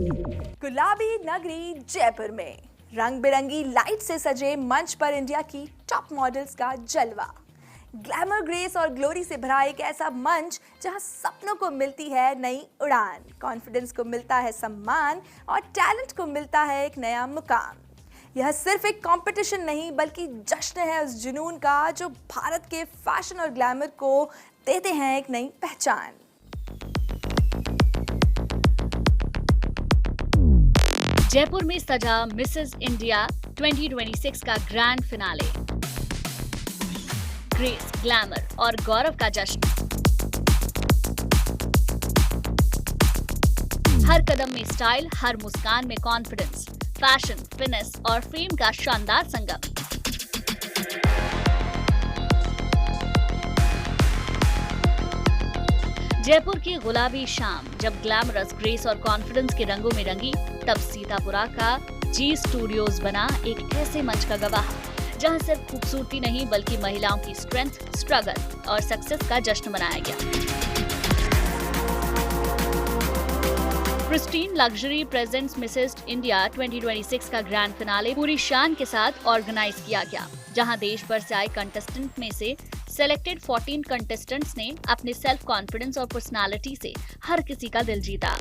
गुलाबी नगरी जयपुर में रंग बिरंगी लाइट से सजे मंच पर इंडिया की टॉप मॉडल्स का जलवा। ग्लैमर, ग्रेस और ग्लोरी से भरा एक ऐसा मंच जहां सपनों को मिलती है नई उड़ान, कॉन्फिडेंस को मिलता है सम्मान और टैलेंट को मिलता है एक नया मुकाम। यह सिर्फ एक कंपटीशन नहीं बल्कि जश्न है उस जुनून का जो भारत के फैशन और ग्लैमर को देते हैं एक नई पहचान। जयपुर में सजा मिसेस इंडिया 2026 का ग्रैंड फिनाले। ग्रेस, ग्लैमर और गौरव का जश्न। हर कदम में स्टाइल, हर मुस्कान में कॉन्फिडेंस, फैशन, फिटनेस और फेम का शानदार संगम। जयपुर की गुलाबी शाम जब ग्लैमरस, ग्रेस और कॉन्फिडेंस के रंगों में रंगी, तब सीतापुरा का जी स्टूडियोज बना एक ऐसे मंच का गवाह जहां सिर्फ खूबसूरती नहीं बल्कि महिलाओं की स्ट्रेंथ, स्ट्रगल और सक्सेस का जश्न मनाया गया। Pristine luxury presents Mrs India 2026 का ग्रैंड फिनाले पूरी शान के साथ ऑर्गेनाइज किया गया, जहां देश भर से आए कंटेस्टेंट में से सेलेक्टेड 14 कंटेस्टेंट्स ने अपने सेल्फ कॉन्फिडेंस और पर्सनालिटी से हर किसी का दिल जीता।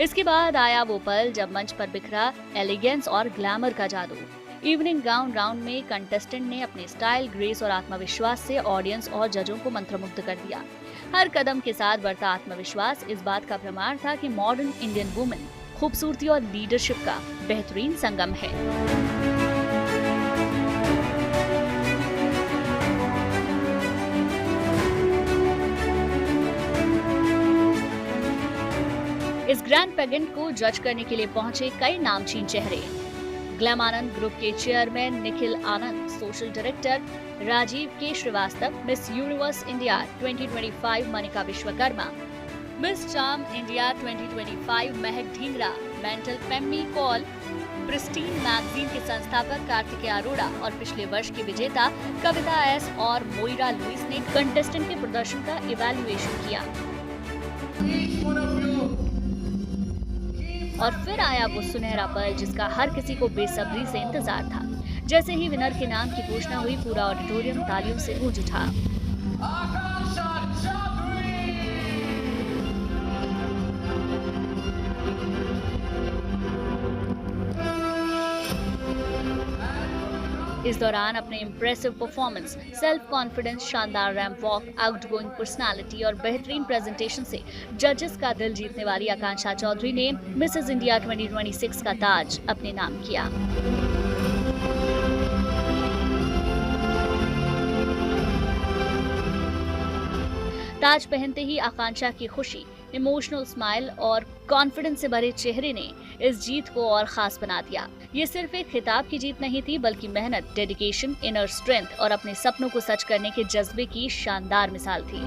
इसके बाद आया वो पल जब मंच पर बिखरा एलिगेंस और ग्लैमर का जादू। इवनिंग गाउन राउंड में कंटेस्टेंट ने अपने स्टाइल, ग्रेस और आत्मविश्वास से ऑडियंस और जजों को मंत्रमुग्ध कर दिया। हर कदम के साथ बढ़ता आत्मविश्वास इस बात का प्रमाण था कि मॉडर्न इंडियन वुमेन खूबसूरती और लीडरशिप का बेहतरीन संगम है। इस ग्रैंड पेजेंट को जज करने के लिए पहुंचे कई नामचीन चेहरे। ग्लैम आनंद ग्रुप के chairman Nikhil Anand, social director Rajeev K Srivastava, Miss Universe India 2025 Manika Vishwakarma, Miss Charm India 2025 Mehak Dhingra, मेंटल फेमी कॉल, प्रिस्टीन मैगजीन के संस्थापक कार्तिकेय अरोड़ा और पिछले वर्ष की विजेता कविता एस और मोइरा लुइस ने कंटेस्टेंट के प्रदर्शन का इवैल्यूएशन किया। और फिर आया वो सुनहरा पल जिसका हर किसी को बेसब्री से इंतजार था। जैसे ही विनर के नाम की घोषणा हुई, पूरा ऑडिटोरियम तालियों से गूंज उठा। इस दौरान अपने इम्प्रेसिव परफॉर्मेंस, सेल्फ कॉन्फिडेंस, शानदार रैंप वॉक, आउटगोइंग पर्सनालिटी और बेहतरीन प्रेजेंटेशन से जजेस का दिल जीतने वाली आकांक्षा चौधरी ने मिसेस इंडिया 2026 का ताज अपने नाम किया। ताज पहनते ही आकांक्षा की खुशी, इमोशनल स्माइल और कॉन्फिडेंस से भरे चेहरे ने इस जीत को और खास बना दिया। ये सिर्फ एक खिताब की जीत नहीं थी बल्कि मेहनत, डेडिकेशन, इनर स्ट्रेंथ और अपने सपनों को सच करने के जज्बे की शानदार मिसाल थी।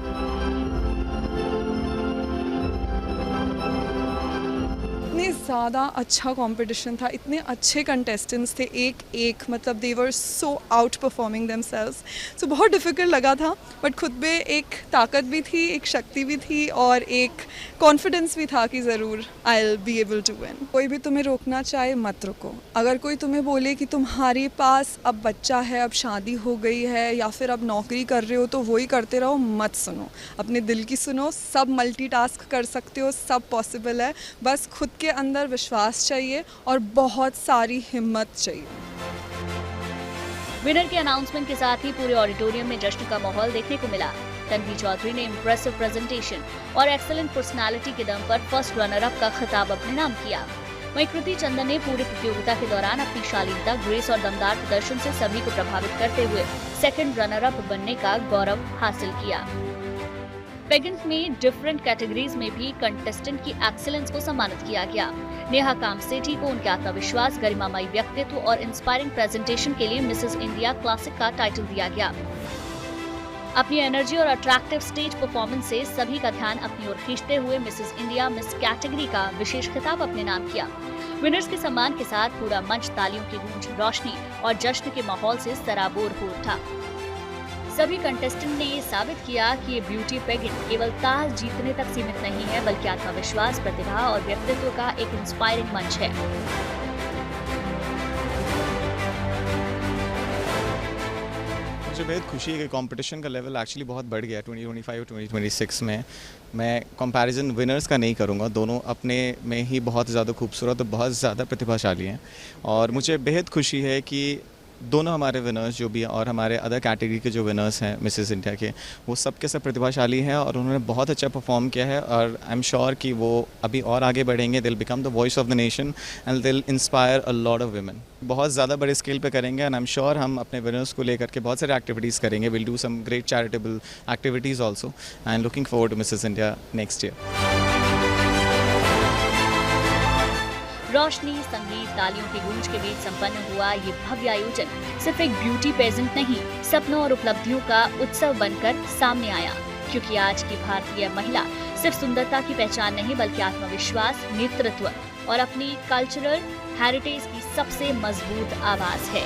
इतने ज़्यादा अच्छा कंपटीशन था, इतने अच्छे कंटेस्टेंट्स थे, एक मतलब दे वर सो आउट परफॉर्मिंग देमसेल्व्स। सो बहुत डिफ़िकल्ट लगा था, बट खुद में एक ताकत भी थी, एक शक्ति भी थी और एक कॉन्फिडेंस भी था कि ज़रूर I will be able to win. कोई भी तुम्हें रोकना चाहे मत रुको। अगर कोई तुम्हें बोले कि तुम्हारे पास अब बच्चा है, अब शादी हो गई है या फिर अब नौकरी कर रहे हो तो वही करते रहो, मत सुनो। अपने दिल की सुनो। सब मल्टीटास्क कर सकते हो, सब पॉसिबल है। बस खुद के अंदर विश्वास चाहिए और बहुत सारी हिम्मत चाहिए। विनर के अनाउंसमेंट के साथ ही पूरे ऑडिटोरियम में जश्न का माहौल देखने को मिला। तन्वी चौधरी ने इम्प्रेसिव प्रेजेंटेशन और एक्सीलेंट पर्सनालिटी के दम पर फर्स्ट रनर अप का खिताब अपने नाम किया। वहीं कृति चंदन ने पूरी प्रतियोगिता के दौरान अपनी शालीनता, ग्रेस और दमदार प्रदर्शन से सभी को प्रभावित करते हुए सेकंड रनर अप बनने का गौरव हासिल किया। पेजेंट में डिफरेंट कैटेगरीज में भी कंटेस्टेंट की एक्सीलेंस को सम्मानित किया गया। नेहा कामसेठी को उनके आत्मविश्वास, गरिमामयी व्यक्तित्व और इंस्पायरिंग प्रेजेंटेशन के लिए मिसेस इंडिया क्लासिक का टाइटल दिया गया। अपनी एनर्जी और अट्रैक्टिव स्टेज परफॉर्मेंस से सभी का ध्यान अपनी ओर खींचते हुए मिसेस इंडिया मिस कैटेगरी का विशेष खिताब अपने नाम किया। विनर्स के सम्मान के साथ पूरा मंच तालियों की गूंज, रोशनी और जश्न के माहौल से सराबोर हो उठा। सभी कंटेस्टेंट ने ये साबित किया कि ये ब्यूटी पेगेंट केवल ताज जीतने तक सीमित नहीं है, बल्कि आत्मविश्वास, प्रतिभा और व्यक्तित्व का एक इंस्पायरिंग मंच है। मुझे बेहद खुशी है कि कंपटीशन का लेवल एक्चुअली बहुत बढ़ गया है 2025 और 2026 में। मैं कंपैरिजन विनर्स का नहीं करूँगा, दोनों अपने में ही बहुत ज़्यादा खूबसूरत और बहुत ज़्यादा प्रतिभाशाली हैं। और मुझे बेहद खुशी है कि दोनों हमारे विनर्स जो भी हैं और हमारे अदर कैटेगरी के जो विनर्स हैं मिसेस इंडिया के, वो सबके सब प्रतिभाशाली हैं और उन्होंने बहुत अच्छा परफॉर्म किया है। और आई एम श्योर कि वो अभी और आगे बढ़ेंगे, they'll become the voice of the nation and they'll inspire a lot of women. बहुत ज़्यादा बड़े स्केल पे करेंगे एंड आई एम श्योर हम अपने विनर्स को लेकर के बहुत सारे एक्टिविटीज़ करेंगे। Will do some great charitable activities also and looking forward to Mrs India next year. रोशनी, संगीत, तालियों की गूंज के बीच संपन्न हुआ ये भव्य आयोजन सिर्फ एक ब्यूटी पेजेंट नहीं, सपनों और उपलब्धियों का उत्सव बनकर सामने आया। क्योंकि आज की भारतीय महिला सिर्फ सुंदरता की पहचान नहीं, बल्कि आत्मविश्वास, नेतृत्व और अपनी कल्चरल हेरिटेज की सबसे मजबूत आवाज है।